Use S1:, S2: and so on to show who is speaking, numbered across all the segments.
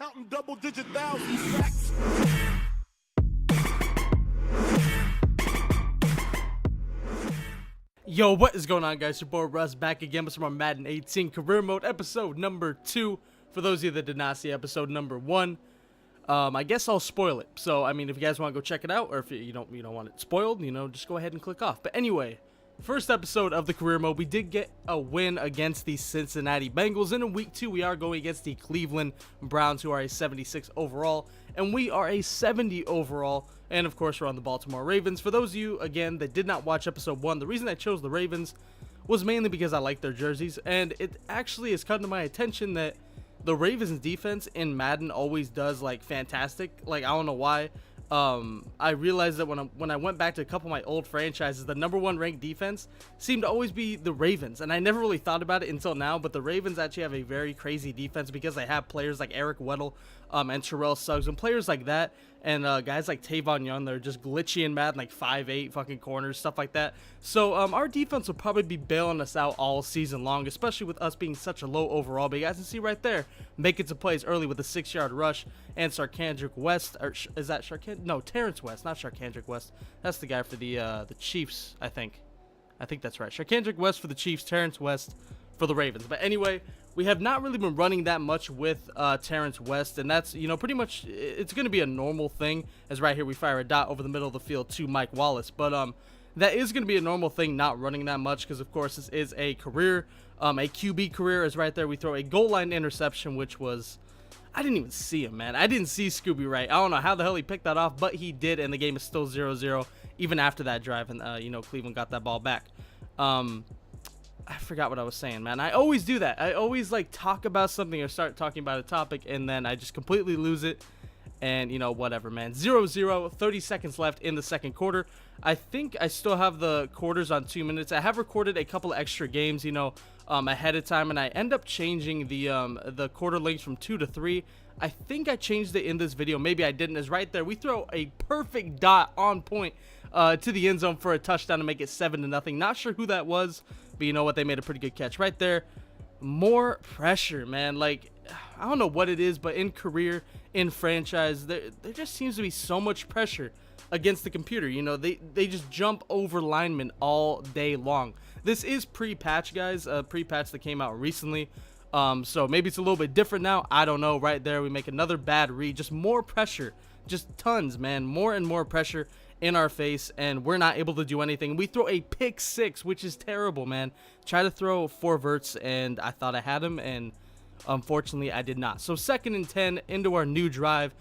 S1: Counting double-digit thousands stacks.
S2: Yo, what is going on, guys? Your boy Russ back again with some more Madden 18 Career Mode, episode number 2. For those of you that did not see episode number 1, I guess I'll spoil it. So, I mean, if you guys want to go check it out, or if you don't want it spoiled, just go ahead and click off. But anyway, first episode of the Career Mode, we did get a win against the Cincinnati Bengals. And in week 2, we are going against the Cleveland Browns, who are a 76 overall, and we are a 70 overall. And of course, we're on the Baltimore Ravens. For those of you, again, that did not watch episode 1, the reason I chose the Ravens was mainly because I like their jerseys. And it actually has come to my attention that the Ravens defense in Madden always does like fantastic. Like, I don't know why. I realized that when I went back to a couple of my old franchises, the #1 ranked defense seemed to always be the Ravens, and I never really thought about it until now. But the Ravens actually have a very crazy defense because they have players like Eric Weddle, and Terrell Suggs, and players like that, and guys like Tavon Young. They're just glitchy and mad, like 5'8" fucking corners, stuff like that. So our defense will probably be bailing us out all season long, especially with us being such a low overall. But you guys can see right there, making some plays early with a 6-yard rush, and Sarkandrick West, or is that Sarkand? No, Terrence West, not Sarkandrick West. That's the guy for the Chiefs, I think. I think that's right. Sarkandrick West for the Chiefs, Terrence West for the Ravens. But anyway, we have not really been running that much with Terrence West, and that's, pretty much, it's going to be a normal thing, as right here we fire a dot over the middle of the field to Mike Wallace. But that is going to be a normal thing, not running that much, because of course this is a career, a QB career. Is right there we throw a goal line interception, which was, I didn't even see him, man. I didn't see Scooby right. I don't know how the hell he picked that off, but he did, and the game is still 0-0 even after that drive, and Cleveland got that ball back. I forgot what I was saying, man. I always do that. I always like talk about something or start talking about a topic, and then I just completely lose it. And whatever, man. 0-0, 30 seconds left in the second quarter. I think I still have the quarters on 2 minutes. I have recorded a couple of extra games, ahead of time, and I end up changing the quarter lengths from 2 to 3. I think I changed it in this video. Maybe I didn't. It's right there. We throw a perfect dot on point to the end zone for a touchdown to make it 7-0. Not sure who that was, but you know what? They made a pretty good catch right there. More pressure, man. Like, I don't know what it is, but in career, in franchise, there just seems to be so much pressure against the computer. They just jump over linemen all day long. This is pre-patch, guys. Pre-patch that came out recently. So maybe it's a little bit different now. I don't know. Right there, we make another bad read. Just more pressure. Just tons, man. More and more pressure in our face, and we're not able to do anything. We throw a pick 6, which is terrible, man. Try to throw 4 verts, and I thought I had him, and unfortunately I did not. So 2nd and 10 into our new drive.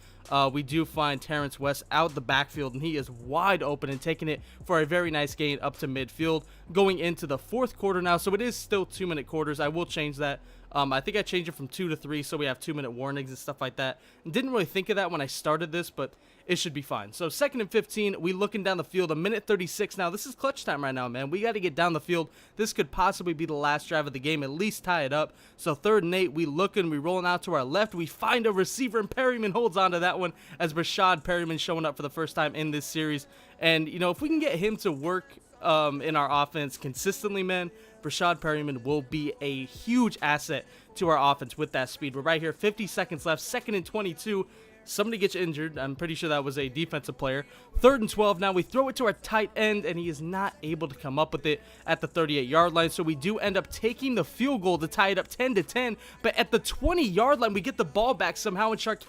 S2: We do find Terrence West out the backfield, and he is wide open and taking it for a very nice gain up to midfield. Going into the 4th quarter now, so it is still 2-minute quarters. I will change that. I think I changed it from 2 to 3, so we have 2-minute warnings and stuff like that. Didn't really think of that when I started this, but it should be fine. So 2nd and 15, we looking down the field, 1:36 now. This is clutch time right now, man. We got to get down the field. This could possibly be the last drive of the game, at least tie it up. So 3rd and 8, we looking, we rolling out to our left. We find a receiver, and Perryman holds on to that one, as Rashad Perryman showing up for the first time in this series. And, if we can get him to work in our offense consistently, man, Rashad Perryman will be a huge asset to our offense with that speed. But right here, 50 seconds left, 2nd and 22. Somebody gets injured. I'm pretty sure that was a defensive player. 3rd and 12. Now we throw it to our tight end, and he is not able to come up with it at the 38-yard line. So we do end up taking the field goal to tie it up 10-10. But at the 20-yard line, we get the ball back somehow, and Terrence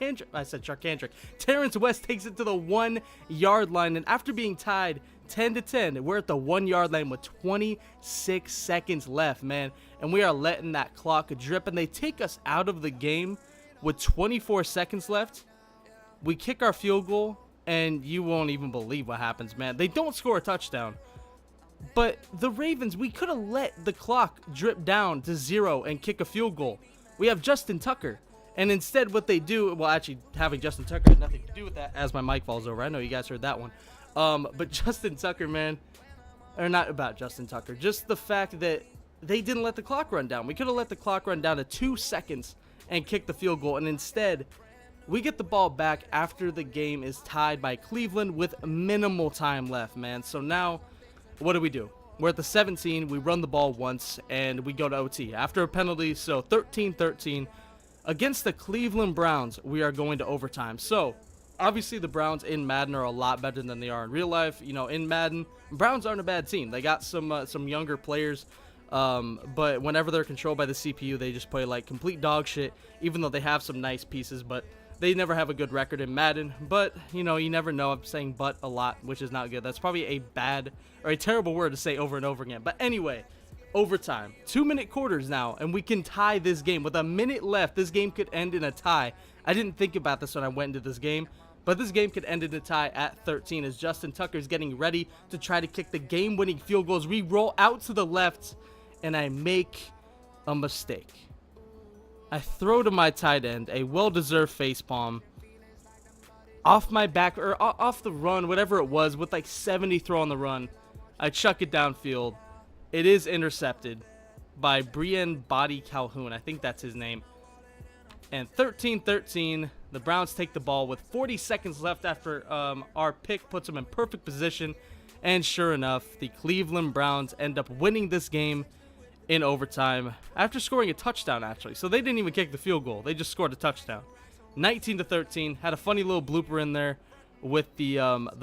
S2: West takes it to the 1-yard line. And after being tied 10-10, we're at the 1-yard line with 26 seconds left, man. And we are letting that clock drip, and they take us out of the game with 24 seconds left. We kick our field goal, and you won't even believe what happens, man. They don't score a touchdown. But the Ravens, we could have let the clock drip down to 0 and kick a field goal. We have Justin Tucker. And instead what they do, well, actually having Justin Tucker had nothing to do with that, as my mic falls over. I know you guys heard that one. But Justin Tucker, man, or not about Justin Tucker, just the fact that they didn't let the clock run down. We could have let the clock run down to 2 seconds and kick the field goal, and instead we get the ball back after the game is tied by Cleveland with minimal time left, man. So now what do? We're at the 17, we run the ball once, and we go to OT after a penalty. So 13-13, Against the Cleveland Browns, we are going to overtime. So, obviously the Browns in Madden are a lot better than they are in real life. You know, in Madden, Browns aren't a bad team. They got some younger players, but whenever they're controlled by the CPU, they just play like complete dog shit, even though they have some nice pieces, but they never have a good record in Madden. But, you know, you never know. I'm saying but a lot, which is not good. That's probably a bad or a terrible word to say over and over again. But anyway, overtime. 2-minute quarters now, and we can tie this game. With a minute left, this game could end in a tie. I didn't think about this when I went into this game, but this game could end in a tie at 13 as Justin Tucker is getting ready to try to kick the game-winning field goals. We roll out to the left, and I make a mistake. I throw to my tight end, a well-deserved facepalm. Off my back, or off the run, whatever it was, with like 70 throw on the run, I chuck it downfield. It is intercepted by Brian Body Calhoun. I think that's his name. And 13-13, the Browns take the ball with 40 seconds left after our pick puts them in perfect position. And sure enough, the Cleveland Browns end up winning this game in overtime after scoring a touchdown, actually. So they didn't even kick the field goal. They just scored a touchdown. 19-13. Had a funny little blooper in there with the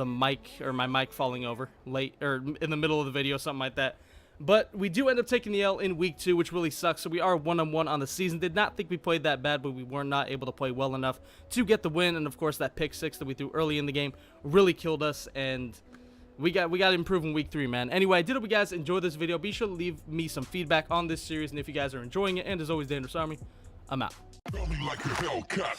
S2: mic, or my mic falling over late, or in the middle of the video, something like that. But we do end up taking the L in week 2, which really sucks. So we are 1-1 on the season. Did not think we played that bad, but we were not able to play well enough to get the win. And of course, that pick 6 that we threw early in the game really killed us. And we got to improve in week 3, man. Anyway, I did hope you guys enjoyed this video. Be sure to leave me some feedback on this series, and if you guys are enjoying it. And as always, Dangerous Army, I'm out.
S1: Feel me like a Hellcat.